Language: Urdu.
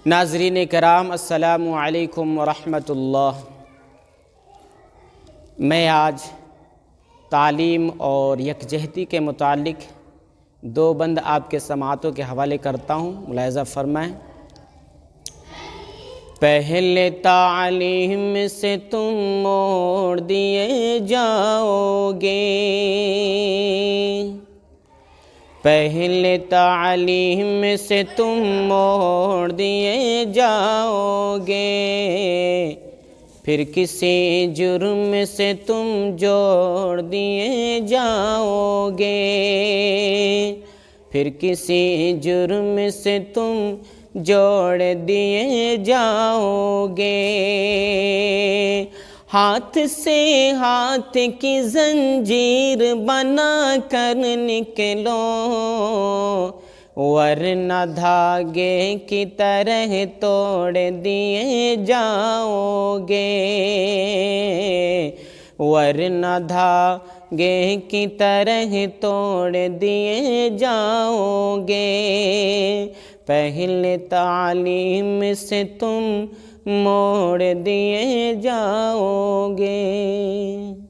ناظرین کرام السلام علیکم ورحمۃ اللہ۔ میں آج تعلیم اور یکجہتی کے متعلق دو بند آپ کے سماعتوں کے حوالے کرتا ہوں، ملاحظہ فرمائیں۔ پہلے تعلیم سے تم موڑ دیے جاؤ گے، پہلے تعلیم سے تم موڑ دیے جاؤ گے، پھر کسی جرم سے تم جوڑ دیے جاؤ گے، پھر کسی جرم سے تم جوڑ دیے جاؤ گے۔ ہاتھ سے ہاتھ کی زنجیر بنا کر نکلو، ورنہ دھاگے کی طرح توڑ دیے جاؤ گے، ورنہ دھاگے کی طرح توڑ دیے جاؤ گے۔ پہلے تعلیم سے تم موڑ دیے جاؤ گے۔